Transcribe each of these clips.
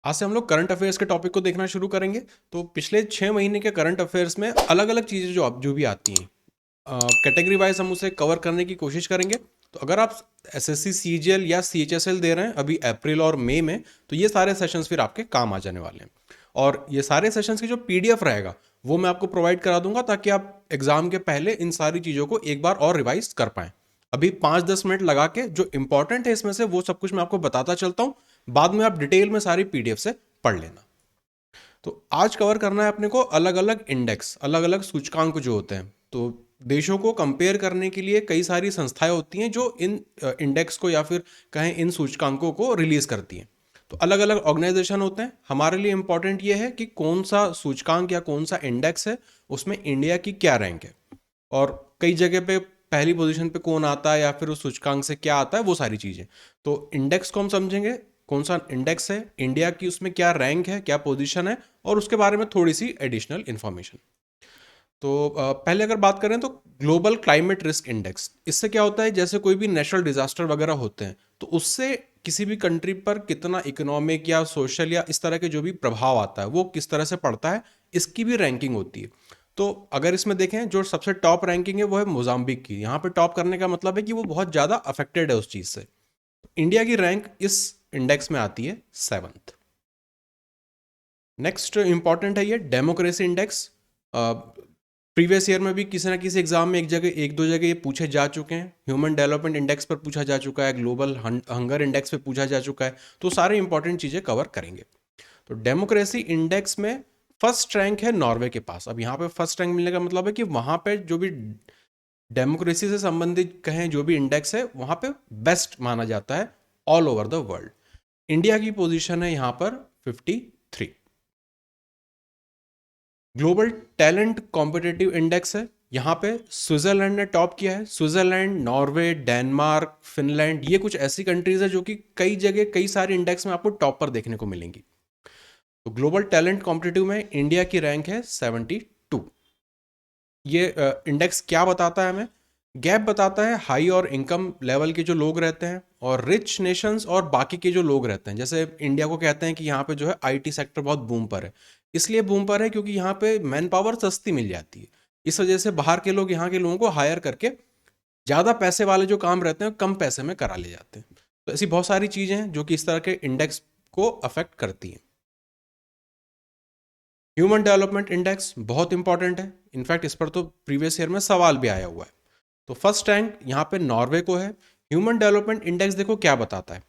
आज से हम लोग करंट अफेयर्स के टॉपिक को देखना शुरू करेंगे। तो पिछले 6 महीने के करंट अफेयर्स में अलग अलग चीज़ें जो भी आती हैं, कैटेगरी वाइज हम उसे कवर करने की कोशिश करेंगे। तो अगर आप एसएससी सीजीएल या सीएचएसएल दे रहे हैं अभी अप्रैल और मई में, तो ये सारे सेशंस फिर आपके काम आ जाने वाले हैं। और ये सारे सेशंस की जो पीडीएफ रहेगा वो मैं आपको प्रोवाइड करा दूंगा, ताकि आप एग्जाम के पहले इन सारी चीज़ों को एक बार और रिवाइज कर पाएं। अभी 5-10 मिनट लगा के जो इंपॉर्टेंट है इसमें से वो सब कुछ मैं आपको बताता चलता हूँ। बाद में आप डिटेल में सारी पीडीएफ से पढ़ लेना। तो आज कवर करना है अपने को अलग अलग इंडेक्स, अलग अलग सूचकांक जो होते हैं। तो देशों को कंपेयर करने के लिए कई सारी संस्थाएं होती हैं जो इन इंडेक्स को या फिर कहें इन सूचकांकों को रिलीज करती हैं। तो अलग अलग ऑर्गेनाइजेशन होते हैं। हमारे लिए इंपॉर्टेंट ये है कि कौन सा सूचकांक या कौन सा इंडेक्स है, उसमें इंडिया की क्या रैंक है, और कई जगह पे पहली पोजीशन पे कौन आता है या फिर उस सूचकांक से क्या आता है, वो सारी चीज़ें। तो इंडेक्स को हम समझेंगे, कौन सा इंडेक्स है, इंडिया की उसमें क्या रैंक है, क्या पोजीशन है, और उसके बारे में थोड़ी सी एडिशनल इन्फॉर्मेशन। तो पहले अगर बात करें तो ग्लोबल क्लाइमेट रिस्क इंडेक्स, इससे क्या होता है, जैसे कोई भी नेचुरल डिजास्टर वगैरह होते हैं तो उससे किसी भी कंट्री पर कितना इकोनॉमिक या सोशल या इस तरह के जो भी प्रभाव आता है वो किस तरह से पड़ता है, इसकी भी रैंकिंग होती है। तो अगर इसमें देखें जो सबसे टॉप रैंकिंग है वो है मोजाम्बिक की। यहाँ पे टॉप करने का मतलब है कि वो बहुत ज़्यादा अफेक्टेड है उस चीज़ से। इंडिया की रैंक इस इंडेक्स में आती है 7th। नेक्स्ट इंपॉर्टेंट है ये डेमोक्रेसी इंडेक्स। प्रीवियस ईयर में भी किसी ना किसी एग्जाम में एक दो जगह ये पूछे जा चुके हैं। ह्यूमन डेवलपमेंट इंडेक्स पर पूछा जा चुका है, ग्लोबल हंगर इंडेक्स पे पूछा जा चुका है। तो सारे इंपॉर्टेंट चीज़ें कवर करेंगे। तो डेमोक्रेसी इंडेक्स में फर्स्ट रैंक है नॉर्वे के पास। अब यहाँ पे फर्स्ट रैंक मिलने का मतलब है कि वहाँ पे जो भी डेमोक्रेसी से संबंधित कहें जो भी इंडेक्स है वहाँ पे बेस्ट माना जाता है all over the world. India की पोजीशन है यहाँ पर 53। ग्लोबल टैलेंट कॉम्पिटिटिव इंडेक्स है, यहाँ पे स्विट्जरलैंड ने टॉप किया है। स्विट्जरलैंड, नॉर्वे, डेनमार्क, फिनलैंड, ये कुछ ऐसी कंट्रीज है जो कि कई जगह कई सारे इंडेक्स में आपको टॉप पर देखने को मिलेंगी। तो ग्लोबल टैलेंट कॉम्पिटिटिव में इंडिया की रैंक है 72। ये इंडेक्स क्या बताता है हमें? गैप बताता है हाई और इनकम लेवल के जो लोग रहते हैं और रिच नेशंस और बाकी के जो लोग रहते हैं। जैसे इंडिया को कहते हैं कि यहाँ पे जो है आईटी सेक्टर बहुत बूम पर है। इसलिए बूम पर है क्योंकि यहाँ पे मैन पावर सस्ती मिल जाती है। इस वजह से बाहर के लोग यहाँ के लोगों को हायर करके ज़्यादा पैसे वाले जो काम रहते हैं कम पैसे में करा ले जाते हैं। तो ऐसी बहुत सारी चीज़ें हैं जो कि इस तरह के इंडेक्स को अफेक्ट करती हैं। ह्यूमन डेवलपमेंट इंडेक्स बहुत इंपॉर्टेंट है। इनफैक्ट इस पर तो प्रीवियस ईयर में सवाल भी आया हुआ है। तो फर्स्ट रैंक यहाँ पे नॉर्वे को है। ह्यूमन डेवलपमेंट इंडेक्स देखो क्या बताता है।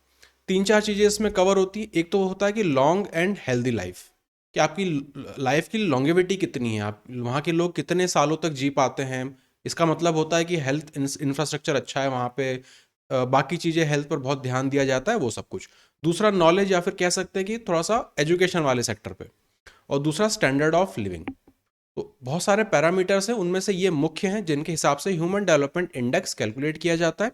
3-4 चीज़ें इसमें कवर होती है। एक तो होता है कि लॉन्ग एंड हेल्दी लाइफ, कि आपकी लाइफ की लॉन्गेविटी कितनी है, आप वहाँ के लोग कितने सालों तक जी पाते हैं। इसका मतलब होता है कि हेल्थ इंफ्रास्ट्रक्चर अच्छा है वहाँ पे, बाकी चीज़ें हेल्थ पर बहुत ध्यान दिया जाता है, वो सब कुछ। दूसरा नॉलेज, या फिर कह सकते हैं कि थोड़ा सा एजुकेशन वाले सेक्टर पे। और दूसरा स्टैंडर्ड ऑफ लिविंग। तो बहुत सारे पैरामीटर्स हैं, उनमें से ये मुख्य हैं जिनके हिसाब से ह्यूमन डेवलपमेंट इंडेक्स कैलकुलेट किया जाता है।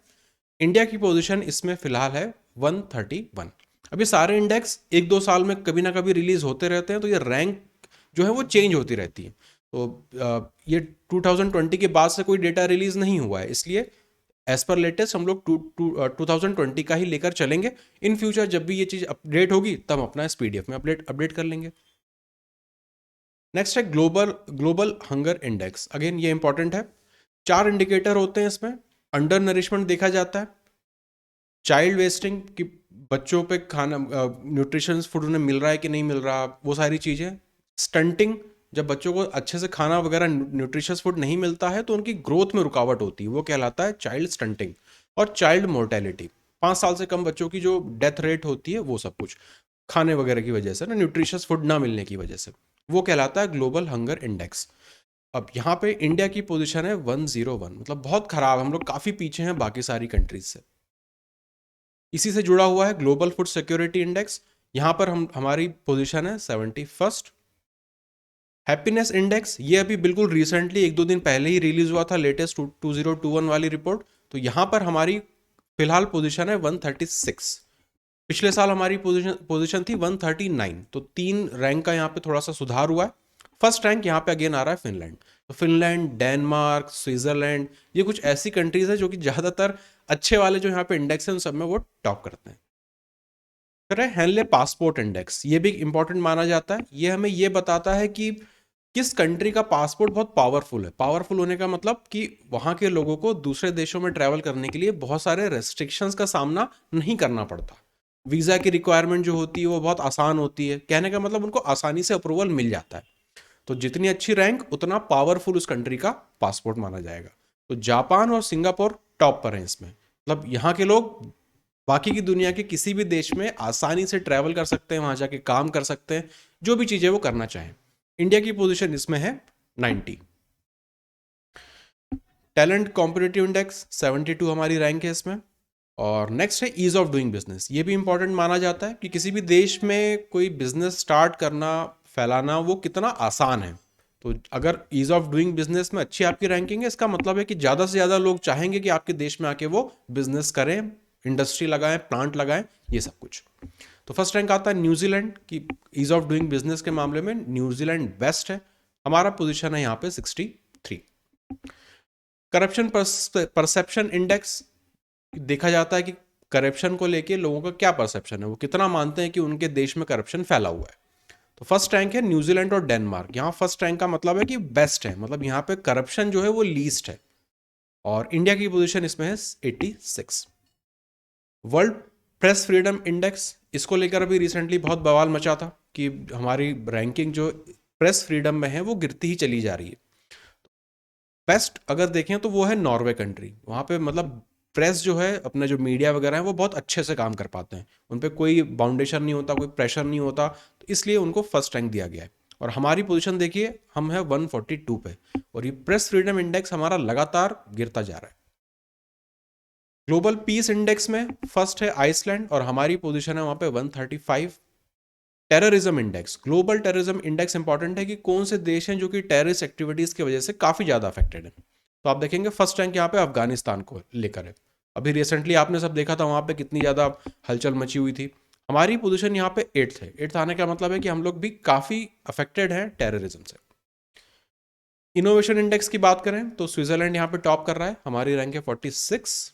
इंडिया की पोजीशन इसमें फिलहाल है 131। अब ये सारे इंडेक्स 1-2 साल में कभी ना कभी रिलीज होते रहते हैं, तो ये रैंक जो है वो चेंज होती रहती है। तो ये 2020 के बाद से कोई डेटा रिलीज नहीं हुआ है, इसलिए एज पर लेटेस्ट हम लोग 2020 का ही लेकर चलेंगे। इन फ्यूचर जब भी ये चीज़ अपडेट होगी तब अपना इस पीडीएफ में अपडेट कर लेंगे। नेक्स्ट है global global hunger index. Again ये इंपॉर्टेंट है। 4 इंडिकेटर होते हैं इसमें। अंडर नरिशमेंट देखा जाता है, चाइल्ड वेस्टिंग कि बच्चों पे खाना न्यूट्रिशंस फूड उन्हें मिल रहा है कि नहीं मिल रहा, वो सारी चीज़ें। स्टंटिंग, जब बच्चों को अच्छे से खाना वगैरह न्यूट्रिशियस फूड नहीं मिलता है तो उनकी ग्रोथ में रुकावट होती है, वो कहलाता है चाइल्ड स्टंटिंग। और चाइल्ड मोर्टेलिटी, 5 साल से कम बच्चों की जो डेथ रेट होती है वो सब कुछ खाने वगैरह की वजह से ना, न्यूट्रिशियस फूड ना मिलने की वजह से, वो कहलाता है ग्लोबल हंगर इंडेक्स। अब यहाँ पे इंडिया की पोजीशन है 101, मतलब बहुत खराब, हम लोग काफ़ी पीछे हैं बाकी सारी कंट्रीज से। इसी से जुड़ा हुआ है ग्लोबल फूड सिक्योरिटी इंडेक्स। यहाँ पर हमारी पोजीशन है 71st। हैप्पीनेस इंडेक्स ये अभी बिल्कुल रिसेंटली 1-2 दिन पहले ही रिलीज हुआ था, लेटेस्ट 2021 वाली रिपोर्ट। तो यहाँ पर हमारी फिलहाल पोजीशन है 136। पिछले साल हमारी पोजीशन थी 139, तो 3 रैंक का यहाँ पे थोड़ा सा सुधार हुआ है। फर्स्ट रैंक यहाँ पे अगेन आ रहा है फिनलैंड। तो फिनलैंड, डेनमार्क, स्विट्जरलैंड, ये कुछ ऐसी कंट्रीज है जो कि ज़्यादातर अच्छे वाले जो यहाँ पे इंडेक्स है उन सब में वो टॉप करते हैं। फिर है हेनले पासपोर्ट इंडेक्स, ये भी इंपॉर्टेंट माना जाता है। ये हमें ये बताता है कि किस कंट्री का पासपोर्ट बहुत पावरफुल है। पावरफुल होने का मतलब कि वहाँ के लोगों को दूसरे देशों में ट्रैवल करने के लिए बहुत सारे रेस्ट्रिक्शंस का सामना नहीं करना पड़ता। वीज़ा की रिक्वायरमेंट जो होती है वो बहुत आसान होती है। कहने का मतलब उनको आसानी से अप्रूवल मिल जाता है। तो जितनी अच्छी रैंक उतना पावरफुल उस कंट्री का पासपोर्ट माना जाएगा। तो जापान और सिंगापुर टॉप पर हैं इसमें। मतलब यहाँ के लोग बाकी की दुनिया के किसी भी देश में आसानी से ट्रैवल कर सकते हैं, वहाँ जाके काम कर सकते हैं, जो भी चीज़ें वो करना चाहें। इंडिया की पोजीशन इसमें है 90। टैलेंट कॉम्पिटिटिव इंडेक्स 72 हमारी रैंक है इसमें। और नेक्स्ट है ईज ऑफ डूइंग बिजनेस। ये भी इंपॉर्टेंट माना जाता है कि किसी भी देश में कोई बिजनेस स्टार्ट करना, फैलाना वो कितना आसान है। तो अगर ईज ऑफ डूइंग बिजनेस में अच्छी आपकी रैंकिंग है, इसका मतलब है कि ज़्यादा से ज़्यादा लोग चाहेंगे कि आपके देश में आके वो बिजनेस करें, इंडस्ट्री लगाएं, प्लांट लगाएं, ये सब कुछ। तो फर्स्ट रैंक आता है न्यूजीलैंड की ईज ऑफ डूइंग बिजनेस के मामले में। न्यूजीलैंड बेस्ट है। हमारा पोजीशन है यहाँ पे 63। करप्शन परसेप्शन इंडेक्स देखा जाता है कि करप्शन को लेके लोगों का क्या परसेप्शन है, वो कितना मानते हैं कि उनके देश में करप्शन फैला हुआ है। तो फर्स्ट रैंक है न्यूजीलैंड और डेनमार्क। यहाँ फर्स्ट रैंक का मतलब है कि बेस्ट है, मतलब यहाँ पे करप्शन जो है वो लीस्ट है। और इंडिया की पोजीशन इसमें है 86। वर्ल्ड प्रेस फ्रीडम इंडेक्स, इसको लेकर अभी रिसेंटली बहुत बवाल मचा था कि हमारी रैंकिंग जो प्रेस फ्रीडम में है वो गिरती ही चली जा रही है। बेस्ट अगर देखें तो वो है नॉर्वे कंट्री। वहाँ पे मतलब प्रेस जो है, अपना जो मीडिया वगैरह है वो बहुत अच्छे से काम कर पाते हैं, उन पर कोई बाउंडेशन नहीं होता, कोई प्रेशर नहीं होता, तो इसलिए उनको फर्स्ट रैंक दिया गया है। और हमारी पोजीशन देखिए, हम है 142 पे, और ये प्रेस फ्रीडम इंडेक्स हमारा लगातार गिरता जा रहा है। ग्लोबल पीस इंडेक्स में फर्स्ट है आइसलैंड और हमारी पोजीशन है वहाँ पे 135। Terrorism index, global terrorism index important है कि कौन से देश हैं जो कि टेररिस्ट एक्टिविटीज की वजह से काफी ज्यादा अफेक्टेड है। तो आप देखेंगे फर्स्ट रैंक यहाँ पे अफगानिस्तान को लेकर है। अभी रिसेंटली आपने सब देखा था वहां पे कितनी ज्यादा हलचल मची हुई थी। हमारी पोजीशन यहाँ पे 8th है। 8th आने का मतलब है कि हम लोग भी काफी अफेक्टेड हैं टेररिज्म से। इनोवेशन इंडेक्स की बात करें तो स्विट्जरलैंड यहाँ पे टॉप कर रहा है, हमारी रैंक है 46।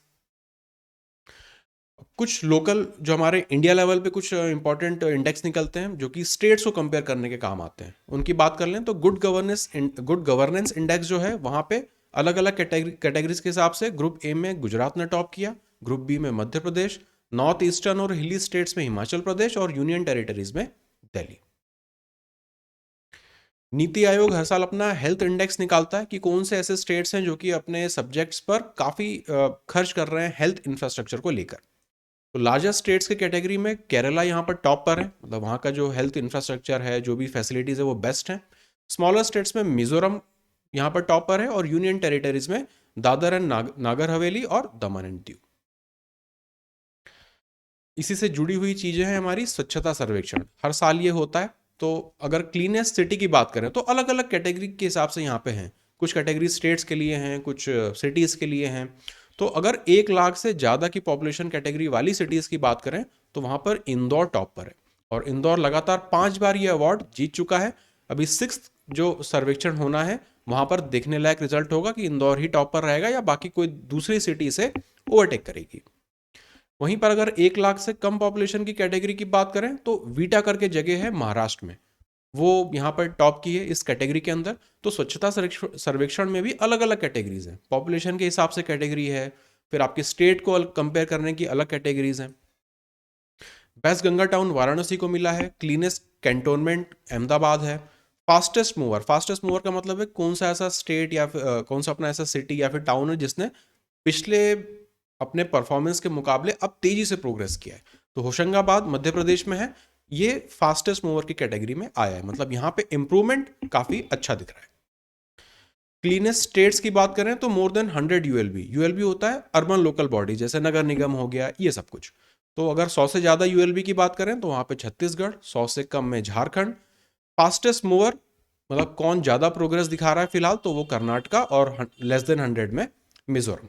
कुछ लोकल जो हमारे इंडिया लेवल पे कुछ इंपॉर्टेंट इंडेक्स निकलते हैं जो कि स्टेट्स को कंपेयर करने के काम आते हैं, उनकी बात कर लें तो गुड गवर्नेंस इंडेक्स जो है वहाँ पे अलग अलग कैटेगरीज के हिसाब से ग्रुप ए में गुजरात ने टॉप किया, ग्रुप बी में मध्य प्रदेश, नॉर्थ ईस्टर्न और हिली स्टेट्स में हिमाचल प्रदेश और यूनियन टेरिटरीज में दिल्ली। नीति आयोग हर साल अपना हेल्थ इंडेक्स निकालता है कि कौन से ऐसे स्टेट्स हैं जो कि अपने सब्जेक्ट्स पर काफ़ी खर्च कर रहे हैं हेल्थ इंफ्रास्ट्रक्चर को लेकर। तो लार्जेस्ट स्टेट्स के कैटेगरी में केरला यहाँ पर टॉप पर है, मतलब वहाँ का जो हेल्थ इंफ्रास्ट्रक्चर है, जो भी फैसिलिटीज़ है वो बेस्ट है। स्मॉलर स्टेट्स में मिजोरम यहाँ पर टॉप पर है और यूनियन टेरिटरीज में दादर एंड नागर हवेली और दमन एंड दीव। इसी से जुड़ी हुई चीज़ें हैं हमारी स्वच्छता सर्वेक्षण, हर साल ये होता है। तो अगर क्लीनेस्ट सिटी की बात करें तो अलग अलग कैटेगरी के हिसाब से यहाँ पे हैं, कुछ कैटेगरी स्टेट्स के लिए हैं, कुछ सिटीज़ के लिए हैं। तो अगर 1 लाख से ज़्यादा की पॉपुलेशन कैटेगरी वाली सिटीज़ की बात करें तो वहाँ पर इंदौर टॉप पर है, और इंदौर लगातार 5 बार ये अवार्ड जीत चुका है। अभी 6th जो सर्वेक्षण होना है वहाँ पर देखने लायक रिजल्ट होगा कि इंदौर ही टॉप पर रहेगा या बाकी कोई दूसरी सिटी से ओवरटेक करेगी। वहीं पर अगर 1 लाख से कम पॉपुलेशन की कैटेगरी की बात करें तो वीटा करके जगह है महाराष्ट्र में, वो यहाँ पर टॉप की है इस कैटेगरी के अंदर। तो स्वच्छता सर्वेक्षण में भी अलग अलग कैटेगरीज हैं, पॉपुलेशन के हिसाब से कैटेगरी है, फिर आपके स्टेट को कंपेयर करने की अलग कैटेगरीज हैं। बेस्ट गंगा टाउन वाराणसी को मिला है, क्लीनेस्ट कैंटोनमेंट अहमदाबाद है। फास्टेस्ट मूवर का मतलब है कौन सा ऐसा स्टेट या कौन सा अपना ऐसा सिटी या फिर टाउन है जिसने पिछले अपने परफॉर्मेंस के मुकाबले अब तेजी से प्रोग्रेस किया है। तो होशंगाबाद मध्य प्रदेश में है, ये फास्टेस्ट मूवर की कैटेगरी में आया है, मतलब यहाँ पे इंप्रूवमेंट काफी अच्छा दिख रहा है। क्लीनेस्ट स्टेट्स की बात करें तो मोर देन 100 यूएलबी होता है अर्बन लोकल बॉडी, जैसे नगर निगम हो गया, ये सब कुछ। तो अगर 100 से ज्यादा यूएलबी की बात करें तो वहां पे छत्तीसगढ़, 100 से कम में झारखंड। फास्टेस्ट मूवर मतलब कौन ज्यादा प्रोग्रेस दिखा रहा है फिलहाल, तो वो कर्नाटका, और लेस देन 100 में मिजोरम।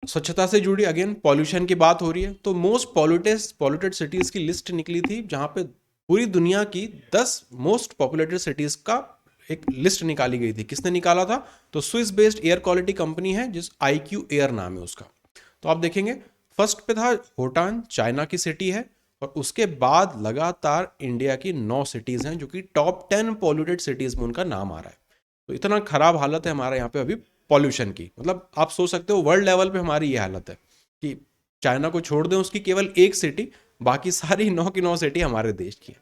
स्वच्छता से जुड़ी अगेन पॉल्यूशन की बात हो रही है तो मोस्ट पॉल्यूटेड सिटीज की लिस्ट निकली थी, जहां पे पूरी दुनिया की 10 मोस्ट पॉपुलेटेड सिटीज का एक लिस्ट निकाली गई थी। किसने निकाला था? तो Swiss based air quality company है जिस IQ एयर नाम है उसका। तो आप देखेंगे फर्स्ट पे था होटान, चाइना की सिटी है, और उसके बाद लगातार इंडिया की 9 सिटीज़ हैं जो कि टॉप 10 पॉल्यूटेड सिटीज़ में उनका नाम आ रहा है। तो इतना खराब हालत है हमारे यहाँ पे अभी पॉल्यूशन की, मतलब आप सोच सकते हो वर्ल्ड लेवल पे हमारी ये हालत है कि चाइना को छोड़ दें उसकी केवल एक सिटी, बाकी सारी 9 की 9 सिटी हमारे देश की है।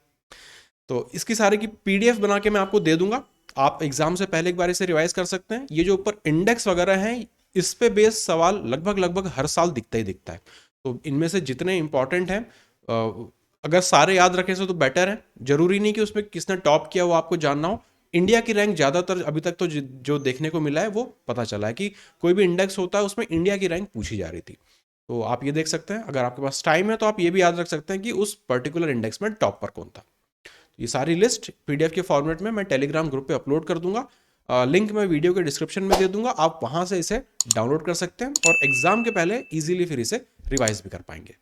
तो इसकी सारी की पीडीएफ बना के मैं आपको दे दूंगा, आप एग्जाम से पहले एक बार इसे रिवाइज कर सकते हैं। ये जो ऊपर इंडेक्स वगैरह हैं, इस पे बेस्ड सवाल लगभग लगभग हर साल दिखता ही दिखता है। तो इनमें से जितने इंपॉर्टेंट हैं, अगर सारे याद रखें से तो बेटर है। जरूरी नहीं कि उसमें किसने टॉप किया वो आपको जानना हो। इंडिया की रैंक ज़्यादातर अभी तक तो जो देखने को मिला है वो पता चला है कि कोई भी इंडेक्स होता है उसमें इंडिया की रैंक पूछी जा रही थी। तो आप ये देख सकते हैं, अगर आपके पास टाइम है तो आप ये भी याद रख सकते हैं कि उस पर्टिकुलर इंडेक्स में टॉप पर कौन था। ये सारी लिस्ट पीडीएफ के फॉर्मेट में मैं टेलीग्राम ग्रुप पे अपलोड कर दूंगा। लिंक मैं वीडियो के डिस्क्रिप्शन में दे दूंगा, आप वहां से इसे डाउनलोड कर सकते हैं और एग्जाम के पहले इजीली फिर इसे रिवाइज भी कर पाएंगे।